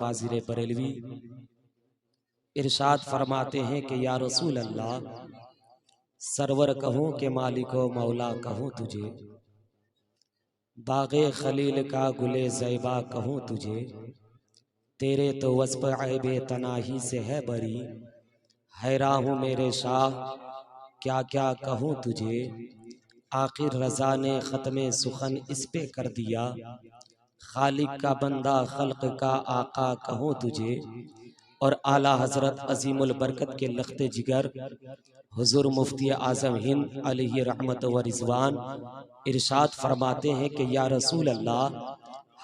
पाज़िर बरेलवी इरशाद फरमाते हैं कि या रसूल अल्लाह, सरवर कहूँ के मालिको मौला कहूँ तुझे, बाग़े खलील का गुले ज़ैबा कहूँ तुझे, तेरे तो वस्फ़ ऐबे तनाही से है बरी, हैरान हूँ मेरे शाह क्या क्या कहूँ तुझे। आखिर रज़ा ने ख़त्मे सुखन इस पे कर दिया, खालिक का बंदा खल्क का आका कहूँ तुझे। और आला हज़रत अज़ीमुल बरकत के लख्ते जिगर हुज़ूर मुफ्ती आज़म हिंद अलैहि रहमत व रिज़वान इरशाद फरमाते हैं कि या रसूल अल्लाह,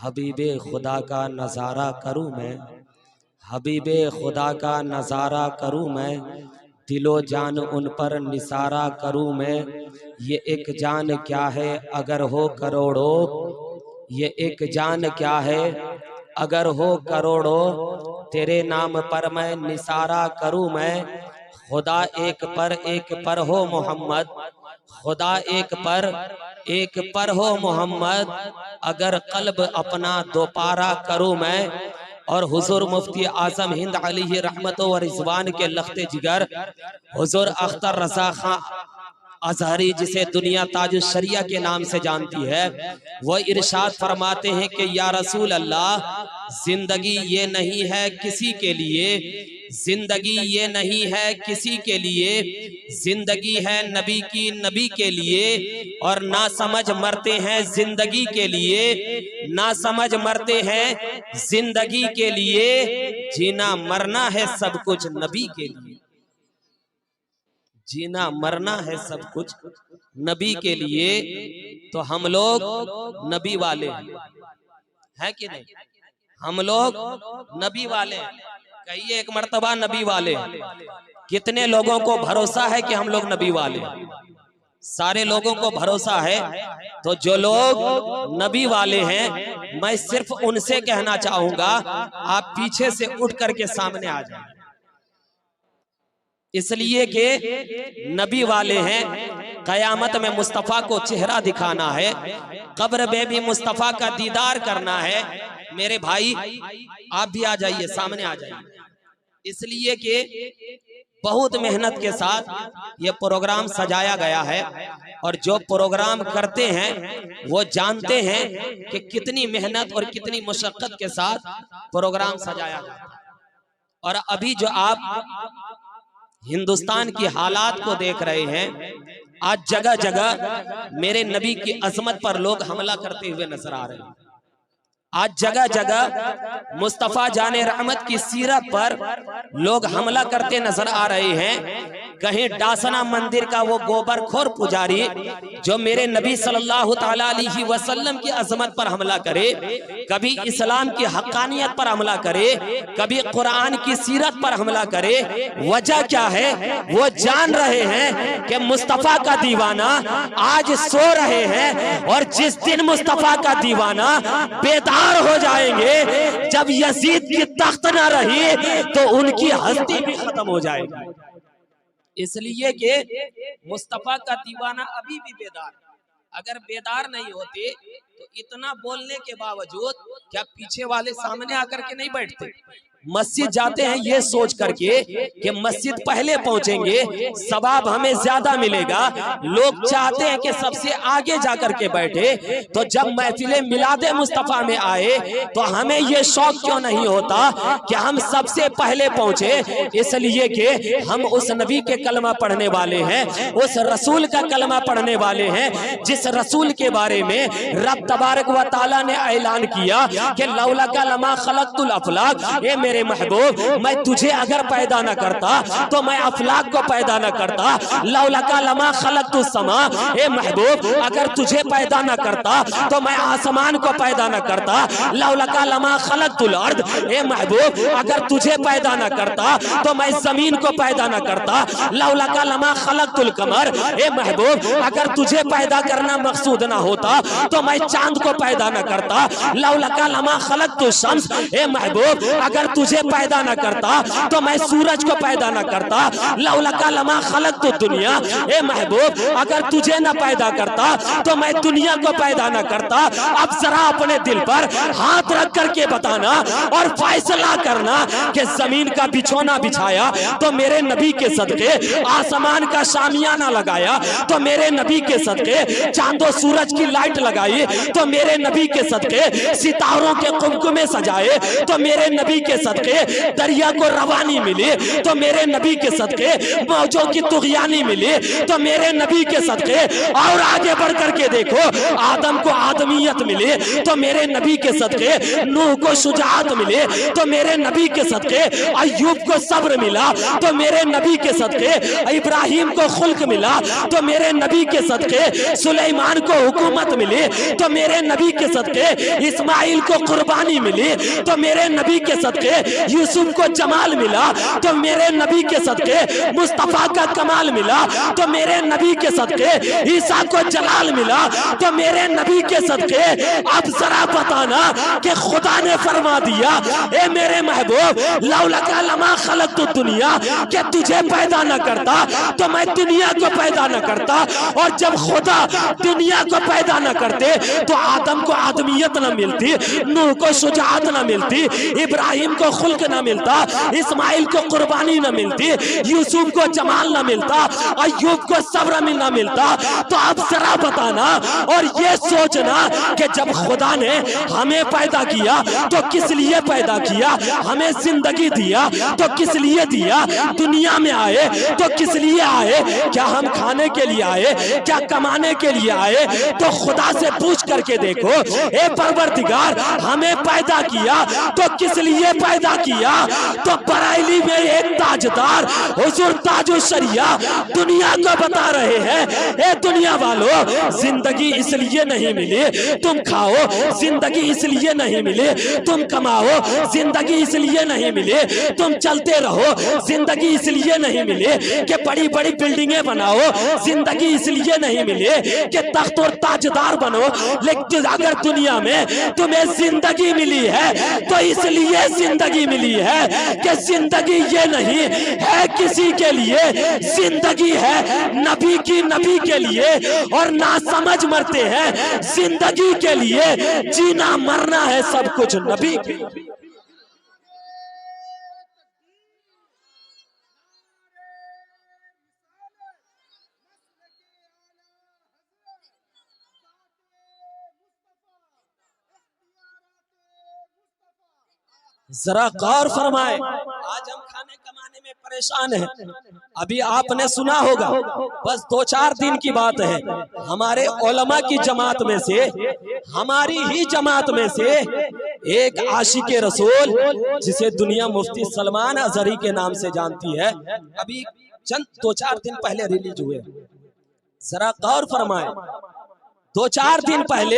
हबीबे खुदा का नज़ारा करूँ मैं, हबीबे खुदा का नज़ारा करूँ मैं, दिलो जान उन पर निसारा करूँ मैं। ये एक जान क्या है अगर हो करोड़ों, ये एक जान क्या है अगर हो करोड़ों, तेरे नाम पर मैं निसारा करूँ मैं। खुदा एक पर हो मोहम्मद, खुदा एक पर हो मोहम्मद, अगर कल्ब अपना दोपारा करूँ मैं। और हुजूर मुफ्ती आज़म हिंद अलैहि रहमत व रिज़वान के लख्ते जिगर हुजूर अख्तर रज़ा खां अज़हरी, जिसे दुनिया ताज शरिया के नाम से जानती है, वो इरशाद फरमाते हैं कि या रसूल अल्लाह, जिंदगी ये नहीं है किसी के लिए, जिंदगी ये नहीं है किसी के लिए, जिंदगी है नबी की नबी के लिए। और ना समझ मरते हैं जिंदगी के लिए, ना समझ मरते हैं जिंदगी के लिए, जीना मरना है सब कुछ नबी के लिए, जीना मरना है सब कुछ नबी के लिए। तो हम लोग नबी वाले हैं कि नहीं? हम लोग नबी वाले हैं, कहिए एक मर्तबा नबी वाले। कितने लोगों को भरोसा है कि हम लोग नबी वाले हैं? सारे लोगों को भरोसा है। तो जो लोग नबी वाले हैं, मैं सिर्फ उनसे कहना चाहूंगा, आप पीछे से उठ करके सामने आ जाए, इसलिए कि नबी वाले हैं। कयामत में मुस्तफ़ा को चेहरा दिखाना है, कब्र में भी मुस्तफ़ा का दीदार करना है। मेरे भाई आप भी आ जाइए, सामने आ जाइए, इसलिए कि बहुत मेहनत के साथ ये प्रोग्राम सजाया गया है। और जो प्रोग्राम करते हैं वो जानते हैं कि कितनी मेहनत और कितनी मुशक्कत के साथ प्रोग्राम सजाया जाता है। और अभी जो आप हिंदुस्तान की हालात को देख रहे हैं, आज जगह जगह मेरे नबी की अजमत पर लोग हमला करते हुए नजर आ रहे हैं। आज जगह जगह मुस्तफ़ा जाने रहमत की सीरत पर लोग हमला करते नजर आ रहे हैं। कहीं डासना मंदिर का वो गोबरखोर पुजारी जो मेरे नबी सल्लल्लाहु ताला अलैहि वसल्लम की अजमत पर हमला करे, कभी इस्लाम की हक्कानियत पर हमला करे, कभी कुरान की सीरत पर हमला करे। वजह क्या है? वो जान रहे हैं कि मुस्तफ़ा का दीवाना आज सो रहे हैं, और जिस दिन मुस्तफ़ा का दीवाना बेदार हो जाएंगे, जब यजीद की तख्त ना रही तो उनकी हस्ती भी खत्म हो जाएगी। इसलिए कि मुस्तफ़ा का दीवाना अभी भी बेदार, अगर बेदार नहीं होते तो इतना बोलने के बावजूद क्या पीछे वाले सामने आकर के नहीं बैठते? मस्जिद जाते हैं ये सोच करके कि मस्जिद पहले पहुंचेंगे, सवाब हमें ज्यादा मिलेगा। लोग चाहते हैं कि सबसे आगे जाकर के बैठे। तो जब महफिले मिलादे मुस्तफ़ा में आए तो हमें ये शौक क्यों नहीं होता कि हम सबसे पहले पहुंचे? इसलिए कि हम उस नबी के कलमा पढ़ने वाले हैं, उस रसूल का कलमा पढ़ने वाले हैं, जिस रसूल के बारे में रब तबारक व तआला ने ऐलान किया कि लौला का लमा खलक़तुल अफ़लाक, ये मेरे महबूब, मैं तुझे अगर पैदा न करता तो मैं अफलाक को पैदा न करता। लौला का लमा खलक़तुस समा, ए महबूब, अगर तुझे पैदा न करता तो मैं आसमान को पैदा न करता। लौला का लमा खलक़तुल अर्द, ए महबूब, अगर तुझे पैदा न करता तो मैं जमीन को पैदा न करता। लौला का लमा खलक़तुल कमर, ए महबूब, अगर तुझे पैदा करना मकसूद ना होता तो मैं चांद को पैदा न करता। लौला का लमा खलक़तुश शम्स, ए महबूब, अगर तुझे पैदा न करता तो मैं सूरज को पैदा न करता। लौलका लमा खलक तो दुनिया, ए महबूब अगर तुझे न पैदा करता तो मैं दुनिया को पैदा न करता। अब जरा अपने दिल पर हाथ रख करके बताना और फैसला करना कि जमीन का बिछोना बिछाया तो मेरे नबी के सदके, आसमान का शामियाना लगाया तो मेरे नबी के सदके, चांदो सूरज की लाइट लगाई तो मेरे नबी के सदके, सितारों के कुमकुमे सजाए तो मेरे नबी के सदके, दरिया को रवानी मिली तो मेरे नबी के सदके, मौजों की तुगयानी मिली तो मेरे नबी के सदके, और आगे बढ़ करके देखो आदम को आदमियत मिली तो मेरे नबी के सदके, नूह को शुजाअत मिली तो मेरे नबी के सदके, अय्यूब को सब्र मिला तो मेरे नबी के सदके, इब्राहिम को खुल्क मिला तो मेरे नबी के सदके, सुलेमान को हुकूमत मिली तो मेरे नबी के सदके, इस्माइल को कुर्बानी मिली तो मेरे नबी के सदके, यूसुफ को जमाल मिला तो मेरे नबी के सदके, मुस्तफा का कमाल मिला तो मेरे नबी के सदके, ईसा को जलाल मिला तो मेरे नबी के सदके। अब जरा बताना कि खुदा ने फरमा दिया, ए मेरे महबूब लौलका लमा खलक तो दुनिया, कि तुझे पैदा न करता तो मैं दुनिया को पैदा न करता। और जब खुदा दुनिया को पैदा न करते तो आदम को आदमियत न मिलती, नूह को शुजाअत न मिलती, इब्राहिम को खुल्क न मिलता, इस्माइल को कुर्बानी न मिलती, यूसुफ को जमाल न मिलता, अय्यूब को सब्र न मिलता। तो अब जरा बताना और ये सोचना कि जब खुदा ने हमें पैदा किया तो किस लिए पैदा किया, हमें जिंदगी दिया तो किस लिए दिया, दुनिया में आए तो किस लिए आए, क्या हम खाने के लिए आए, क्या कमाने के लिए आए। तो खुदा से पूछ करके देखो, ए परवरदिगार हमें पैदा किया तो किस लिए पैदा किया। तो बरेली में एक ताजदार हुजूर ताजुल शरिया दुनिया को बता रहे हैं, ए दुनिया वालों जिंदगी इसलिए नहीं मिली तुम खाओ, जिंदगी इसलिए नहीं मिली तुम कमाओ, जिंदगी इसलिए नहीं मिली तुम चलते रहो, जिंदगी इसलिए नहीं मिली कि बड़ी बड़ी बिल्डिंगें बनाओ, जिंदगी इसलिए नहीं मिली कि तख्त और ताजदार बनो। लेकिन अगर दुनिया में तुम्हें जिंदगी मिली है तो इसलिए जिंदगी मिली है कि जिंदगी ये नहीं है किसी के लिए, जिंदगी है नबी की, नबी के लिए। और ना समझ मरते हैं जिंदगी के लिए, जीना मरना है सब कुछ नबी के लिए। जरा गौर फरमाए, आज हम खाने कमाने में परेशान हैं। अभी आपने सुना होगा, बस 2-4 दिन की बात है, हमारे उलमा की जमात में से, हमारी ही जमात में से एक आशिके रसूल, जिसे दुनिया मुफ्ती सलमान अजहरी के नाम से जानती है, अभी चंद 2-4 दिन पहले रिलीज हुए। जरा गौर फरमाए, 2-4 दिन पहले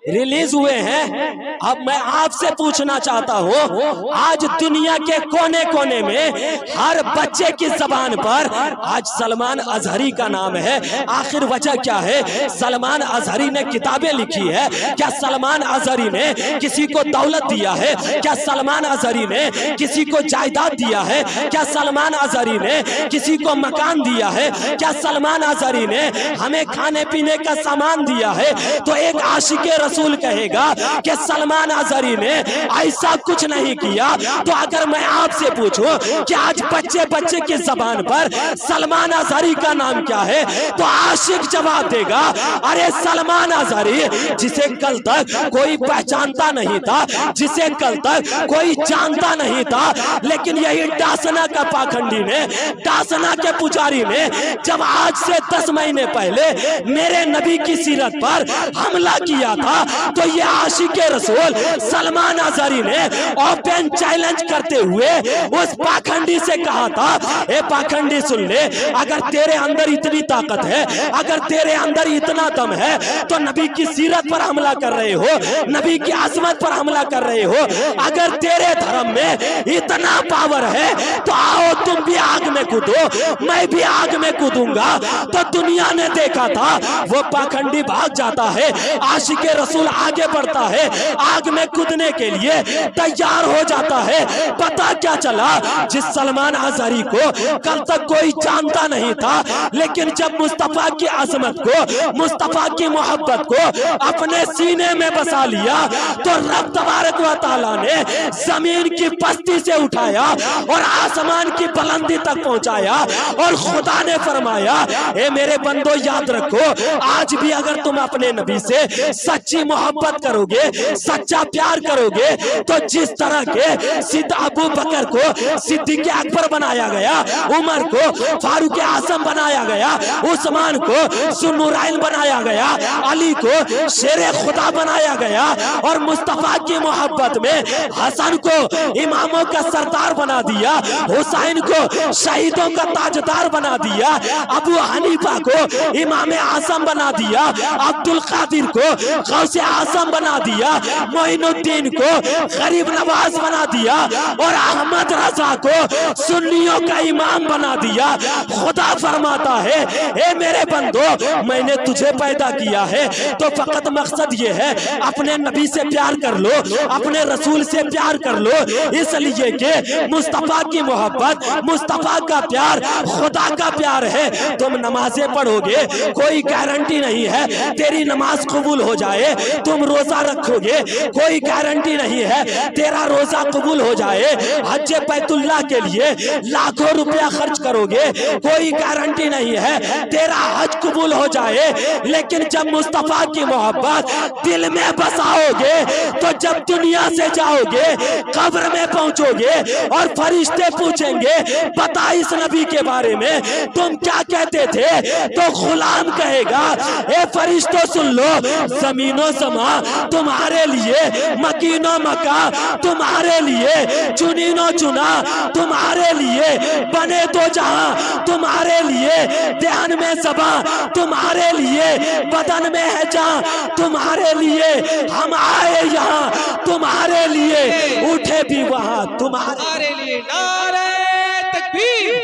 रिलीज हुए हैं। अब मैं आपसे पूछना चाहता हूँ, आज दुनिया के कोने कोने में हर बच्चे की जबान पर आज सलमान अजहरी का नाम है। आखिर वजह क्या है? सलमान अजहरी ने किताबें लिखी है। क्या सलमान अजहरी ने किसी को दौलत दिया है? क्या सलमान अजहरी ने किसी को जायदाद दिया है? क्या सलमान अजहरी ने किसी को मकान दिया है? क्या सलमान अजहरी ने हमें खाने पीने का सामान दिया है? तो एक आशिके रसूल कहेगा कि सलमान अजहरी ने ऐसा कुछ नहीं किया। तो अगर मैं आपसे पूछूं कि आज बच्चे बच्चे की जबान पर सलमान अजहरी का नाम क्या है, तो आशिक जवाब देगा, अरे सलमान अजहरी, जिसे कल तक कोई पहचानता नहीं था, जिसे कल तक कोई जानता नहीं था, लेकिन यही डासना का पाखंडी ने, डासना के पुजारी ने जब आज से 10 महीने पहले मेरे नबी की सीरत पर हमला किया था, तो ये आशिके रसूल सलमान अजहरी ने ओपन चैलेंज करते हुए उस पाखंडी से कहा था, ए पाखंडी सुन ले, अगर तेरे अंदर इतनी ताकत है, अगर तेरे अंदर इतना दम है, तो नबी की सीरत पर हमला कर रहे हो, नबी की आजमत पर हमला कर रहे हो, अगर तेरे धर्म में इतना पावर है तो आओ तुम भी आग में कूदो, मैं भी आग में कूदूंगा। तो दुनिया ने देखा था वो पाखंडी भाग जाता है, आशिके रसूल आगे बढ़ता है, आग में कूदने के लिए तैयार हो जाता है। पता क्या चला, जिस सलमान अज़हरी को कल तक कोई जानता नहीं था, लेकिन जब मुस्तफा की अजमत को, मुस्तफा की मोहब्बत को अपने सीने में बसा लिया, तो रब तबारक व तआला ने जमीन की पस्ती से उठाया और आसमान की बुलंदी तक पहुंचाया। और खुदा ने फरमाया, ए मेरे बंदो याद रखो, आज भी अगर तुम अपने नबी से सच्ची मोहब्बत करोगे, सच्चा प्यार करोगे, तो जिस तरह के सिद्ध अबू बकर को सिद्दीक़ अकबर बनाया गया, उमर को फारूक आज़म बनाया गया, उस्मान को ज़ुन्नुरैन बनाया गया, अली को शेरे खुदा बनाया गया, और मुस्तफा की मोहब्बत में हसन को इमामों का सरदार बना दिया, हुसैन को शहीदों का ताजदार बना दिया, अबू हनीफा को इमाम आज़म बना दिया, अब्दुल कादिर को गौसे आज़म बना दिया, मोइनुद्दीन को गरीब नवाज बना दिया, और अहमद रजा को सुन्नियों का इमाम बना दिया। खुदा फरमाता है, ए मेरे बंदो, मैंने तुझे पैदा किया है तो फकत मकसद ये है, अपने नबी से प्यार कर लो, अपने रसूल से प्यार कर लो, इसलिए कि मुस्तफा की मोहब्बत, मुस्तफा का प्यार खुदा का प्यार है। तुम नमाजें पढ़ोगे, कोई गारंटी नहीं है तेरी नमाज कबूल हो जाए। तुम रोजा रखोगे, कोई गारंटी नहीं है तेरा रोजा कबूल हो जाए। हज बैतुल्लाह के लिए लाखों रुपया खर्च करोगे, कोई गारंटी नहीं है तेरा हज कबूल हो जाए। लेकिन जब मुस्तफा की मोहब्बत दिल में बसाओगे, तो जब दुनिया से जाओगे, कब्र में पहुंचोगे और फरिश्ते पूछेंगे, बता इस नबी के बारे में तुम क्या कहते थे, तो गुलाम कहेगा, ए फरिश्तों सुन लो, जमीनो समा तुम्हारे लिए, मकीनो मका तुम्हारे लिए, चुनीनो चुना तुम्हारे लिए, बने तो जहां तुम्हारे लिए, ध्यान में सबा तुम्हारे लिए, बदन में है जहां तुम्हारे लिए, हम आए यहाँ तुम्हारे लिए, उठे भी वहां तुम्हारे लिए। नारे तकबीर,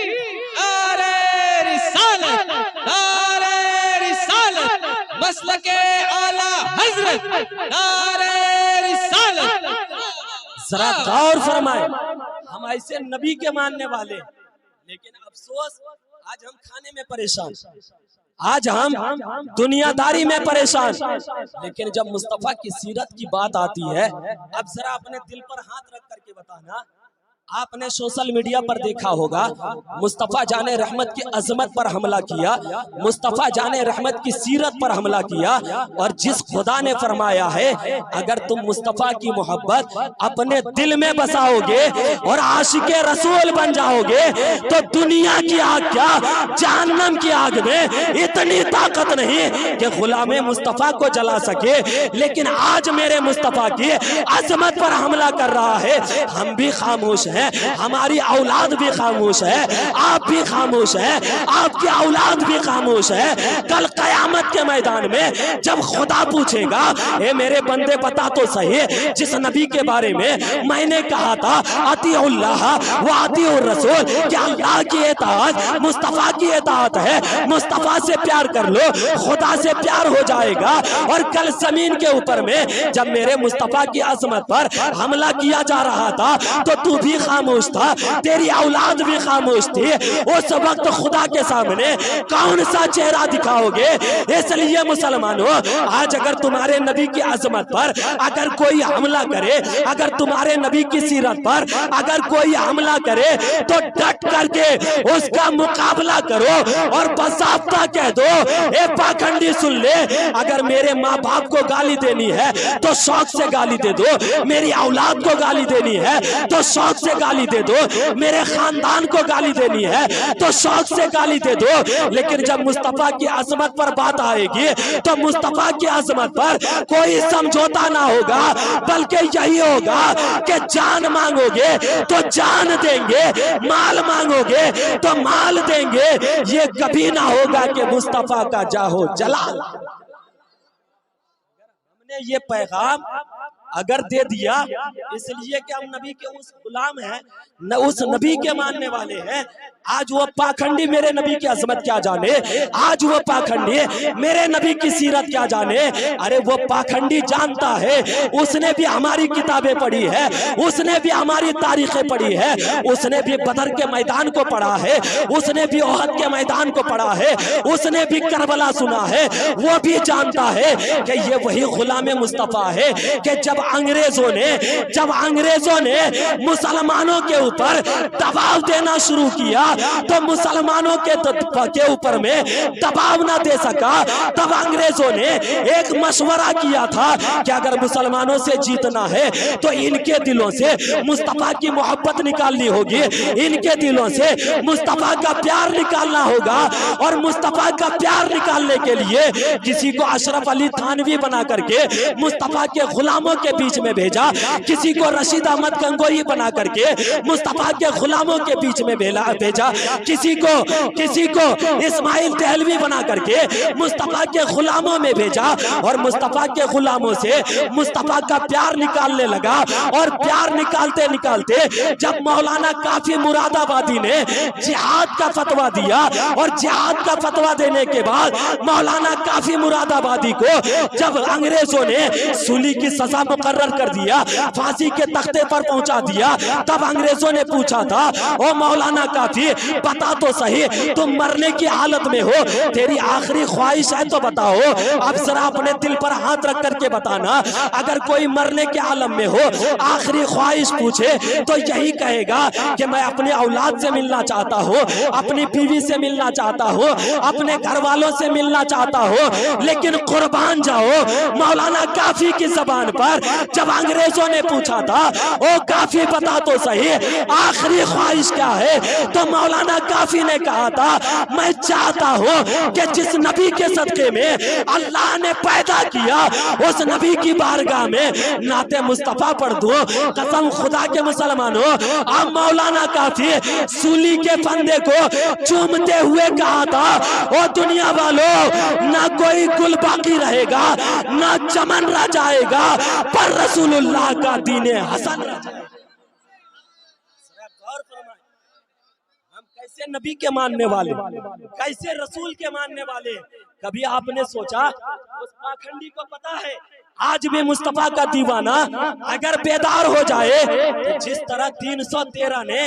नारे रिसालत, नारे रिसालत, मसलके आला हजरत, नारे रिसालत। जरा गौर फरमाए, हम ऐसे नबी के मानने वाले, लेकिन अफसोस आज हम खाने में परेशान, आज हम दुनियादारी में परेशान। लेकिन जब मुस्तफा की सीरत की बात आती है, अब जरा अपने दिल पर हाथ रख करके बताना, आपने सोशल मीडिया पर देखा होगा, मुस्तफा जाने रहमत की अजमत पर हमला किया, मुस्तफा जाने रहमत की सीरत पर हमला किया, और जिस खुदा ने फरमाया है, अगर तुम मुस्तफा की मोहब्बत अपने दिल में बसाओगे और आशिके रसूल बन जाओगे, तो दुनिया की आग क्या, जहन्नम की आग में इतनी ताकत नहीं कि गुलाम मुस्तफा को जला सके। लेकिन आज मेरे मुस्तफा की अजमत पर हमला कर रहा है, हम भी खामोश हैं, हमारी औलाद भी खामोश है, आप भी खामोश है, आपकी औलाद भी खामोश है। कल कयामत के मैदान में जब खुदा पूछेगा, ए मेरे बंदे बता तो सही, जिस नबी के बारे में मैंने कहा था अतीउल्लाह व अतीउर रसूल, क्या अल्लाह की इताअत मुस्तफा की इताअत है, मुस्तफा से प्यार कर लो, खुदा से प्यार हो जाएगा। और कल जमीन के ऊपर में जब मेरे मुस्तफा की अजमत पर हमला किया जा रहा था, तो तू भी खामोश था, तेरी औलाद भी खामोश थी। उस वक्त खुदा के सामने कौन सा चेहरा दिखाओगे? इसलिए मुसलमानों, आज अगर तुम्हारे नबी की अजमत पर अगर कोई हमला करे, अगर तुम्हारे नबी की सीरत पर अगर कोई हमला करे, तो डट करके उसका मुकाबला करो और बसाफ्ता कह दो, ए पाखंडी सुन ले, अगर मेरे माँ बाप को गाली देनी है तो शौक से गाली दे दो, मेरी औलाद को गाली देनी है तो शौक से गाली दे दो, मेरे खानदान को गाली देनी है तो शौक से गाली दे दो। लेकिन जब मुस्तफा की अजमत पर बात आएगी, तो मुस्तफा की अजमत पर कोई समझौता ना होगा, बल्कि यही होगा कि जान मांगोगे तो जान देंगे, माल मांगोगे तो माल देंगे। ये कभी ना होगा कि मुस्तफा का जाहो जलाल। हमने ये पैगाम अगर दे दिया, इसलिए कि हम नबी के उस गुलाम हैं, न उस नबी के मानने वाले हैं। आज वो पाखंडी मेरे नबी की अजमत क्या जाने, आज वो पाखंडी मेरे नबी की सीरत क्या जाने। अरे वो पाखंडी जानता है, उसने भी हमारी किताबें पढ़ी है, उसने भी हमारी तारीखें पढ़ी है, उसने भी बदर के मैदान को पढ़ा है, उसने भी ओहद के मैदान को पढ़ा है, उसने भी करबला सुना है। वो भी जानता है कि ये वही गुलाम मुस्तफा है कि जब अंग्रेजों ने मुसलमानों के ऊपर दबाव देना शुरू किया तो मुसलमानों के ऊपर में दबाव ना दे सका, तब अंग्रेजों ने एक मशवरा किया था कि अगर मुसलमानों से जीतना है तो इनके दिलों से मुस्तफा की मोहब्बत निकालनी होगी, इनके दिलों से मुस्तफा का प्यार निकालना होगा। और मुस्तफा का प्यार निकालने के लिए किसी को अशरफ अली थानवी बना करके मुस्तफा के गुलामों के बीच में भेजा, किसी को रशीद अहमद गंगोही बना करके मुस्तफा के गुलामों के बीच में भेजा, किसी को इस्माइल देहलवी बना करके मुस्तफा के गुलामों में भेजा। और मुस्तफा के गुलामों से मुस्तफा का प्यार निकालने लगा। और प्यार निकालते निकालते जब मौलाना काफी मुरादाबादी ने जिहाद का फतवा दिया, और जिहाद का फतवा देने के बाद मौलाना काफी मुरादाबादी को जब अंग्रेजों ने सूली की सजा मुकर्रर कर दिया, फांसी के तख्ते पर पहुंचा दिया, तब अंग्रेजों ने पूछा था, ओ मौलाना काफी बता तो सही, तुम मरने की हालत में हो, तेरी आखिरी ख्वाहिश है तो बताओ। अब जरा अपने दिल पर हाथ रख करके बताना, अगर कोई मरने के आलम में हो आखिरी ख्वाहिश पूछे तो यही कहेगा कि मैं अपने औलाद से मिलना चाहता हूँ, अपनी बीवी से मिलना चाहता हूँ, अपने घर वालों से मिलना चाहता हूँ। लेकिन कुर्बान जाओ, मौलाना काफी की जबान पर जब अंग्रेजों ने पूछा था, ओ काफी बता तो सही आखिरी ख्वाहिश क्या है, तो मौलाना काफी ने कहा था, मैं चाहता हूँ कि जिस नबी के सदके में अल्लाह ने पैदा किया उस नबी की बारगाह में नाते मुस्तफा पढ़ दूं। कसम खुदा के मुसलमानों, अब मौलाना काफी सूली के फंदे को चूमते हुए कहा था, ओ दुनिया वालों, ना कोई गुल बाकी रहेगा, ना चमन रह जाएगा, पर रसूलुल्लाह का दीने हसन रह जाएगा। हम कैसे नबी के मानने वाले, कैसे रसूल के मानने वाले। कभी आपने सोचा, उस पाखंडी को पता है आज भी मुस्तफा का दीवाना अगर बेदार हो जाए तो जिस तरह 313 ने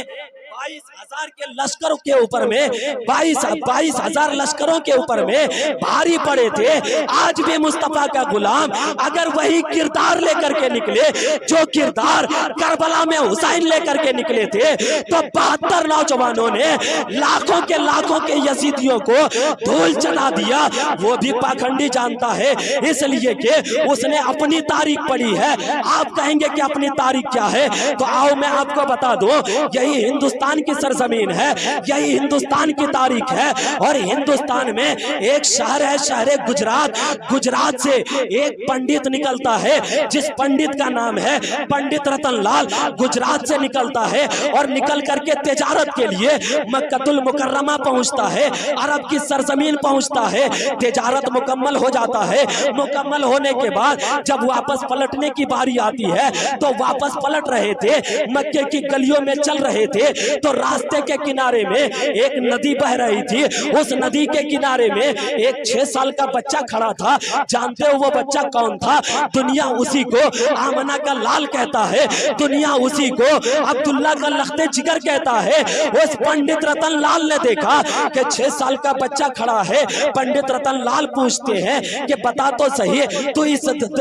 22,000 के लश्करों के ऊपर में 22,000 लश्करों के ऊपर में भारी पड़े थे, आज भी मुस्तफा का गुलाम अगर वही किरदार लेकर के निकले जो किरदार करबला में हुसैन लेकर के निकले थे, तो 72 नौजवानों ने लाखों के यजीदियों को धूल चला दिया। वो भी पाखंडी जानता है, इसलिए कि उसने अपनी तारीख पढ़ी है। आप कहेंगे कि अपनी तारीख क्या है, तो आओ मैं आपको बता दूं, यही हिंदुस्तान की सरजमीन है, यही हिंदुस्तान की तारीख है। और हिंदुस्तान में एक शहर है, शहर गुजरात। गुजरात से एक पंडित निकलता है जिस पंडित का नाम है पंडित रतनलाल। गुजरात से निकलता है और निकल करके तिजारत के लिए मक्कतुल मुकर्रमा पहुंचता है, अरब की सरजमीन पहुंचता है। तिजारत मुकम्मल हो जाता है। मुकम्मल होने के बाद जब वापस पलटने की बारी आती है तो वापस पलट रहे थे, मक्के की गलियों में चल रहे थे, तो रास्ते के किनारे में एक नदी बह रही थी। उस नदी के किनारे में एक 6 साल का बच्चा खड़ा था। जानते हो वो बच्चा कौन था? दुनिया उसी को आमना का लाल कहता है, दुनिया उसी को अब्दुल्ला का लख्ते जिगर कहता है। उस पंडित रतन लाल ने देखा कि 6 साल का बच्चा खड़ा है। पंडित रतन लाल पूछते हैं कि बता तो सही, तू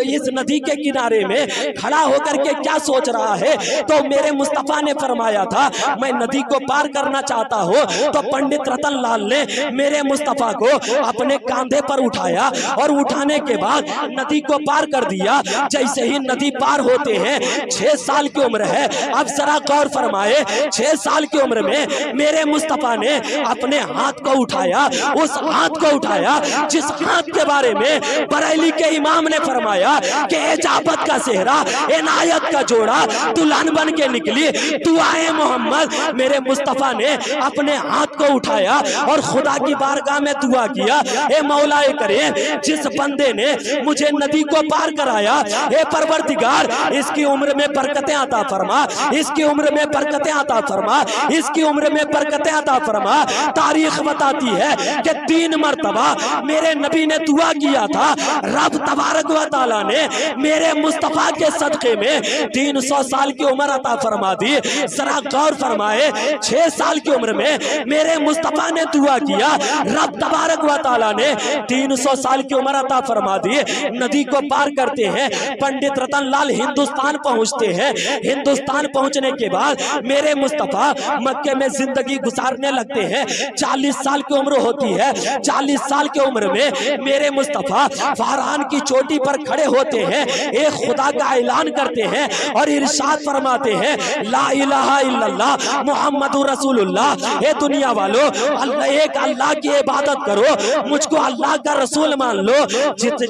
इस नदी के किनारे में खड़ा होकर के क्या सोच रहा है? तो मेरे मुस्तफा ने फरमाया था, मैं नदी को पार करना चाहता हूँ। तो पंडित रतन लाल ने मेरे मुस्तफा को अपने कांधे पर उठाया और उठाने के बाद नदी को पार कर दिया। जैसे ही नदी पार होते हैं, 6 साल की उम्र है, अब जरा गौर फरमाए, 6 साल की उम्र में मेरे मुस्तफा ने अपने हाथ को उठाया, उस हाथ को उठाया जिस हाथ के बारे में बरेली के इमाम ने फरमाया कि एजाबत का सेहरा, इनायत का जोड़ा, दुल्हन बन के निकली, दुआए मोहम्मद मेरे मुस्तफा ने अपने हाथ को उठाया और खुदा की बारगाह में दुआ किया, ए मौलाए करीम, जिस बंदे ने मुझे नदी को पार कराया, ए परवरदिगार, इसकी उम्र में बरकतें अता फरमा, इसकी उम्र में बरकतें अता फरमा, इसकी उम्र में बरकतें अता फरमा। तारीख बताती है कि 3 मरतबा मेरे नबी ने दुआ किया था, रब तबारक व तआला ने मेरे मुस्तफा के सदके में 300 साल की उम्र अता फरमा दी। जरा गौर फरमाए, 6 साल की उम्र में मेरे मुस्तफा ने दुआ किया, रब तबारक व तआला ने 300 साल की उम्र अता फरमा दी। नदी को पार करते हैं, पंडित रतन लाल हिंदुस्तान पहुंचते हैं। हिंदुस्तान पहुंचने के बाद मेरे मुस्तफा मक्के में जिंदगी गुजारने लगते हैं। 40 साल की उम्र होती है। 40 साल की उम्र में मेरे मुस्तफा फरहान की चोटी पर खड़े होते हैं, एक खुदा का ऐलान करते हैं और इरशाद फरमाते हैं, ला इलाहा इल्लल्लाह मुहम्मदुर रसूलुल्लाह। हे दुनिया वालों, अल्लाह एक अल्लाह की इबादत करो, मुझको अल्लाह का रसूल मान लो।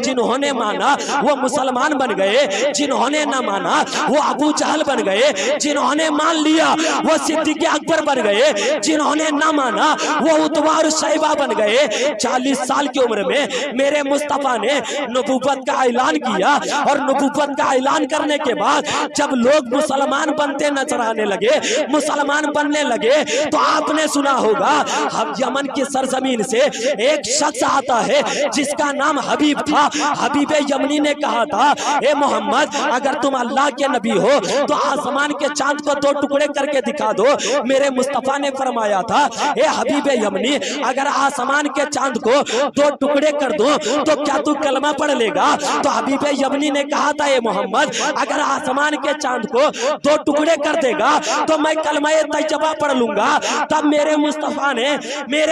जिन्होंने माना वो मुसलमान बन गए, जिन्होंने ना माना वो अबू जहल बन गए, जिन्होंने मान लिया वो सिद्दीक़ अकबर बन गए, जिन्होंने ना माना वो उतबा और शैबा बन गए। 40 साल की उम्र में मेरे मुस्तफा ने नबूवत का ऐलान किया और नबूवत का ऐलान करने के बाद जब लोग मुसलमान बनते नजर आने लगे, मुसलमान बनने लगे, तो आपने सुना होगा हम यमन की सरजमीन से एक शख्स आता है जिसका नाम हबीब था। हबीब यमनी ने कहा था, ए मोहम्मद, अगर तुम अल्लाह के नबी हो तो आसमान के चांद को 2 टुकड़े करके दिखा दो। मेरे मुस्तफा ने फरमाया था, ए हबीब यमनी, अगर आसमान के चांद को 2 टुकड़े कर दो तो क्या तू कलमा पढ़ लेगा? तो हबीब यमनी ने कहा था, ए मोहम्मद, अगर आसमान के चांद को 2 टुकड़े कर देगा तो मैं कलमा तैयबा पढ़ लूंगा। तब मेरे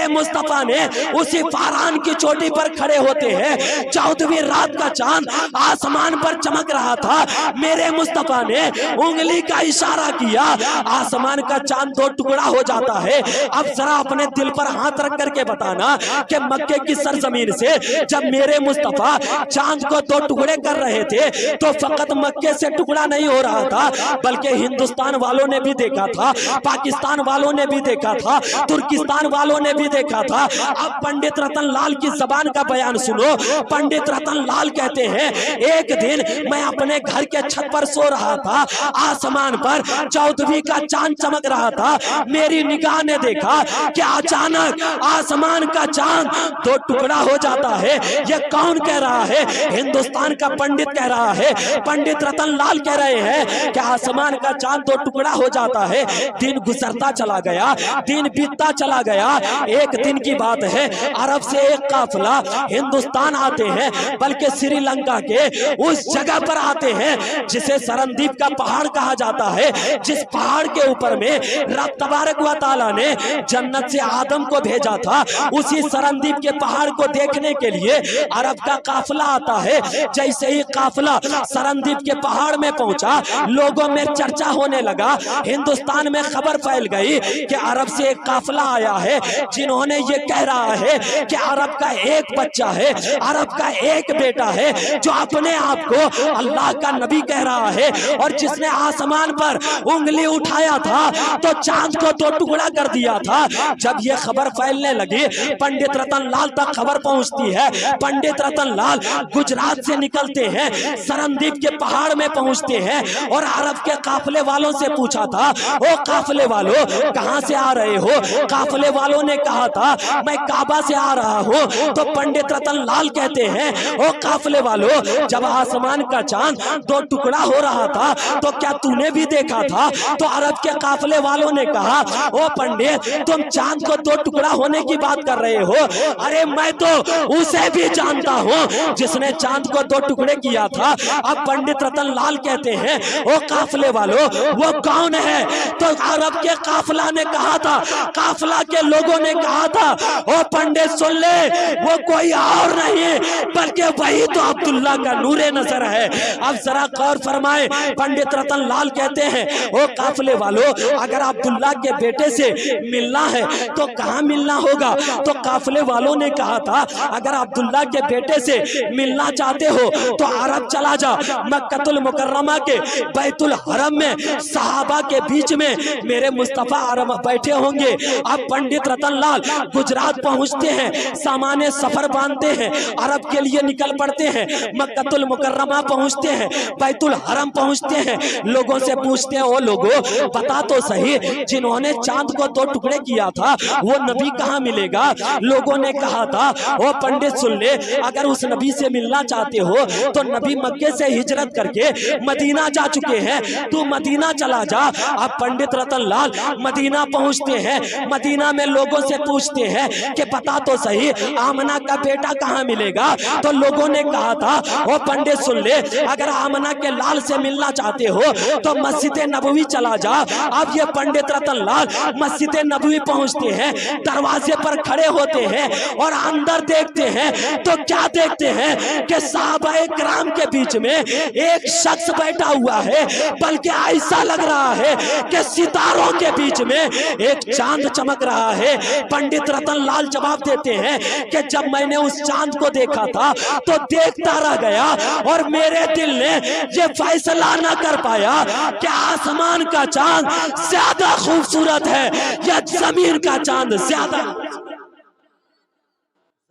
मुस्तफा ने उसी फरहान की चोटी पर खड़े होते हैं। 14वीं रात का चांद आसमान पर चमक रहा था। मेरे मुस्तफा ने उंगली का इशारा किया, आसमान का चांद 2 टुकड़ा हो जाता है। अब जरा अपने दिल पर हाथ रख करके बताना कि मक्के की सरजमीन से जब मेरे मुस्तफा चांद को 2 टुकड़े कर रहे थे तो फकत मक्के से टुकड़ा नहीं हो रहा था, बल्कि हिंदुस्तान वालों ने भी देखा था, पाकिस्तान वालों ने भी देखा था, तुर्किस्तान वालों ने भी देखा था। अब पंडित रतन लाल की जबान का बयान सुनो। पंडित रतन लाल कहते हैं, एक दिन मैं अपने घर के छत पर सो रहा था, आसमान पर 14वीं का चांद चमक रहा था। मेरी निगाह ने देखा कि अचानक आसमान का चांद 2 टुकड़ा हो जाता है। ये कौन कह रहा है? हिंदुस्तान का पंडित कह रहा है। पंडित रतन लाल कह रहे हैं कि आसमान का चांद 2 टुकड़ा हो जाता है। दिन गुजरता चला गया, दिन बीतता चला गया। एक दिन की बात है, अरब से एक काफिला हिंदुस्तान आते हैं, बल्कि श्रीलंका के उस जगह पर आते हैं जिसे सरनदीप का पहाड़ कहा जाता है, जिस पहाड़ के ऊपर में रब तबारक व तआला ने जन्नत से आदम को भेजा था। उसी सरनदीप के पहाड़ को देखने के लिए अरब का काफिला आता है। जैसे ही काफिला सरनदीप के पहाड़ में पहुंचा, लोगों में चर्चा होने लगा। हिंदुस्तान में खबर फैल गई कि अरब से एक काफिला आया है, जिन्होंने ये कह रहा है कि अरब का एक बच्चा है, अरब का एक बेटा है, जो अपने आप को अल्लाह का नबी कह रहा है, और जिसने आसमान पर उंगली उठाया था तो चांद को 2 टुकड़ा कर दिया था। जब ये खबर फैलने लगी, पंडित रतन लाल तक खबर पहुंचती है। पंडित रतन लाल गुजरात से निकलते हैं, सरनदीप के पहाड़ में पहुंचते हैं और अरब के काफिले वालों से पूछा था, ओ काफिले वालों, कहां से आ रहे हो? काफिले वालों ने कहा था, मैं काबा से आ रहा हूं। तो पंडित रतन लाल कहते हैं, ओ काफिले वालों, जब आसमान का चांद 2 टुकड़ा हो रहा था तो क्या तूने भी देखा था? तो अरब के काफिले वालों ने कहा, ओ पंडित, तुम चांद को 2 टुकड़ा होने की बात कर रहे हो? अरे मैं तो उसे भी जानता हूं जिसने चांद को 2 टुकड़े किया था। अब पंडित रतन लाल कहते हैं, ओ काफिले वालों, वो कौन है? तो अरब के काफिला ने कहा था, काफिला के लोगों ने कहा था, ओ पंडित सुन ले, वो कोई और नहीं बल्कि वही तो अब्दुल्ला का नूरे नजर है। अब जरा गौर फरमाए, पंडित रतन लाल कहते हैं, ओ काफिले वालों, अगर अब्दुल्ला के बेटे से मिलना है तो कहां मिलना होगा? तो काफिले वालों ने कहा था, अगर अब्दुल्ला के बेटे से मिलना चाहते हो तो अरब चला जा, मक्कतुल मुकर्रमा के बैतुल हरम में सहाबा के बीच में मेरे मुस्तफा अरब बैठे होंगे। अब पंडित रतनलाल गुजरात पहुंचते हैं, सामान्य सफर बांधते हैं, अरब के लिए निकल पड़ते हैं, मक्कतुल मुकर्रमा पहुंचते हैं, बैतुल हरम पहुंचते हैं। लोगों से पूछते हैं, ओ लोगों बता तो सही, जिन्होंने चांद को 2 टुकड़े किया था वो नबी कहाँ मिलेगा? लोगों ने कहा था, ओ पंडित सुन ले, अगर उस नबी से मिलना चाहते हो तो नबी मक्के से हिजरत करके मदीना जा चुके हैं, तू मदीना चला जा। अब पंडित रतनलाल मदीना पहुंचते हैं, मदीना में लोगों से पूछते हैं कि पता तो सही आमना का बेटा कहाँ मिलेगा? तो लोगों ने कहा था, ओ पंडित सुन ले, अगर आमना के लाल से मिलना चाहते हो तो मस्जिद नबवी चला जा। अब ये पंडित रतनलाल मस्जिद नबवी पहुंचते हैं, दरवाजे पर खड़े होते हैं और अंदर देखते हैं तो क्या देखते हैं कि साहबाए किराम के बीच में एक शख्स बैठा हुआ है, बल्कि ऐसा लग रहा है कि सितारों के बीच में एक चांद चमक रहा है। पंडित रतनलाल जवाब देते हैं कि जब मैंने उस चांद को देखा था तो देखता रह गया और मेरे दिल ने ये फैसला न कर पाया कि आसमान का चांद ज्यादा खूबसूरत है या जमीन का चांद ज्यादा।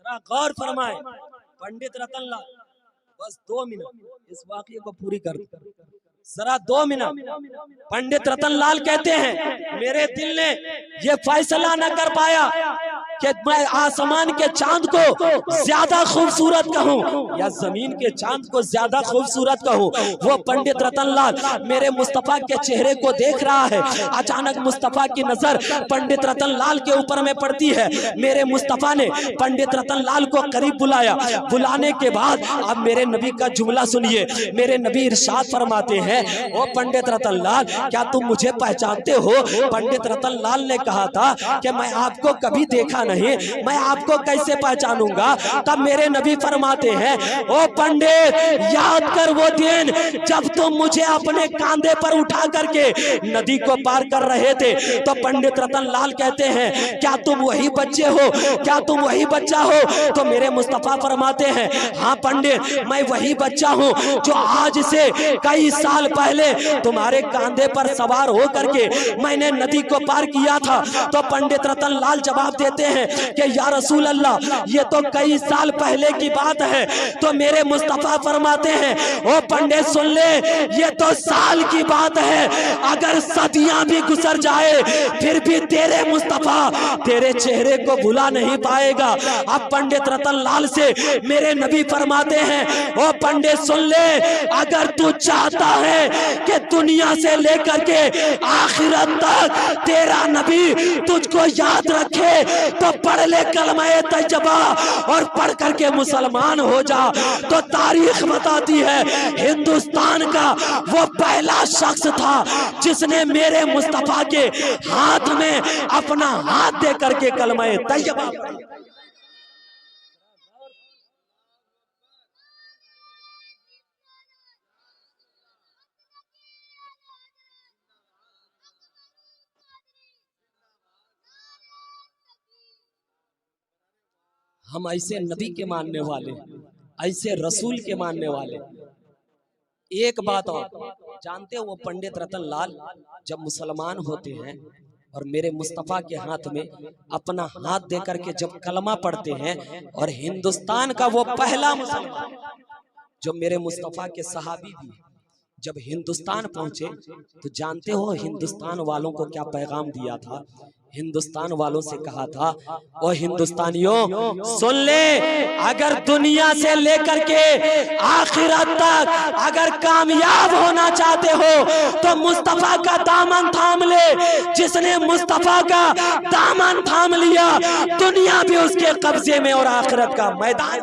गौर फरमाए पंडित रतनलाल, बस 2 मिनट इस वाकये को पूरी कर दो, जरा 2 मिनट। पंडित रतनलाल कहते हैं मेरे दिल ने ये फैसला न कर पाया कि मैं आसमान के चांद को ज्यादा खूबसूरत कहूं या जमीन के चांद को ज्यादा खूबसूरत कहूं। वो पंडित रतनलाल मेरे मुस्तफा के चेहरे को देख रहा है। अचानक मुस्तफा की नजर पंडित रतनलाल के ऊपर में पड़ती है। मेरे मुस्तफा ने पंडित रतनलाल को करीब बुलाया। बुलाने के बाद अब मेरे नबी का जुमला सुनिए। मेरे नबी इरशाद फरमाते हैं, ओ पंडित रतनलाल, क्या तुम मुझे पहचानते हो? पंडित रतनलाल ने कहा था कि मैं आपको कभी देखा नहीं, मैं आपको कैसे पहचानूंगा? तब मेरे नबी फरमाते हैं, ओ पंडित, याद कर वो दिन जब तुम मुझे अपने कांधे पर उठा करके नदी को पार कर रहे थे। तो पंडित रतनलाल कहते हैं, क्या तुम वही बच्चे हो? क्या तुम वही बच्चा हो? तो मेरे मुस्तफा फरमाते हैं, हाँ पंडित, मैं वही बच्चा हूँ जो आज से कई साल पहले तुम्हारे कांधे पर सवार हो करके मैंने नदी को पार किया था। तो पंडित रतनलाल जवाब देते हैं कि या रसूल अल्लाह, ये तो कई साल पहले की बात है। तो मेरे मुस्तफा फरमाते हैं, ओ पंडित सुन ले, ये तो साल की बात है, अगर सदियां भी गुजर जाए फिर भी तेरे मुस्तफा तेरे चेहरे को भुला नहीं पाएगा। अब पंडित रतनलाल से मेरे नबी फरमाते हैं, ओ पंडित सुन ले, अगर तू चाहता है कि दुनिया से लेकर के आखिरत तक तेरा नबी तुझको याद रखे तो पढ़ ले कलमा तैयबा और पढ़ करके मुसलमान हो जा। तो तारीख बताती है हिंदुस्तान का वो पहला शख्स था जिसने मेरे मुस्तफा के हाथ में अपना हाथ दे करके कलमा तैयबा। हम ऐसे नबी के मानने वाले, ऐसे रसूल के मानने वाले। एक बात और जानते हो, वो पंडित रतनलाल जब मुसलमान होते हैं और मेरे मुस्तफा के हाथ में अपना हाथ देकर के जब कलमा पढ़ते हैं, और हिंदुस्तान का वो पहला मुसलमान जो मेरे मुस्तफा के सहाबी भी जब हिंदुस्तान पहुंचे, तो जानते हो हिंदुस्तान वालों को क्या पैगाम दिया था? हिंदुस्तान वालों से कहा था, ओ हिंदुस्तानियों सुन ले, अगर दुनिया से लेकर के आखिरत तक अगर कामयाब होना चाहते हो तो मुस्तफा का दामन थाम ले। जिसने मुस्तफा का दामन थाम लिया, दुनिया भी उसके कब्जे में और आखिरत का मैदान।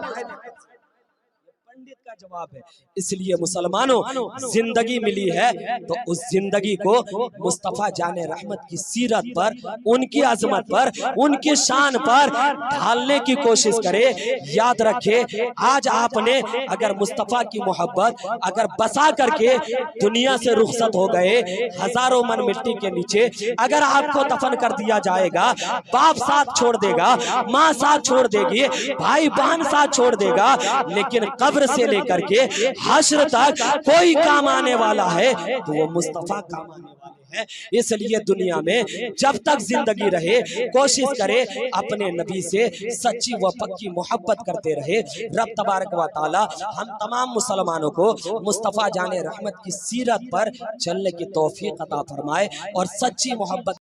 जवाब है। इसलिए मुसलमानों, जिंदगी मिली है तो उस जिंदगी को मुस्तफा जाने रहमत की सीरत पर, उनकी अजमत पर, उनकी शान पर ढालने की कोशिश करे। याद रखे, आज आपने अगर मुस्तफा की मोहब्बत अगर बसा करके दुनिया से रुखसत हो गए, हजारों मन मिट्टी के नीचे अगर आपको दफन कर दिया जाएगा, बाप साथ छोड़ देगा, माँ साथ छोड़ देगी, भाई बहन साथ छोड़ देगा, लेकिन कब्र से करके हश्र तक कोई काम आने वाला है तो वो मुस्तफा काम आने वाला है। है। इसलिए दुनिया में जब तक जिंदगी रहे कोशिश करे अपने नबी से सच्ची व पक्की मोहब्बत करते रहे। रब तबारक व तआला हम तमाम मुसलमानों को मुस्तफ़ा जाने रहमत की सीरत पर चलने की तौफीक अता फरमाए और सच्ची मोहब्बत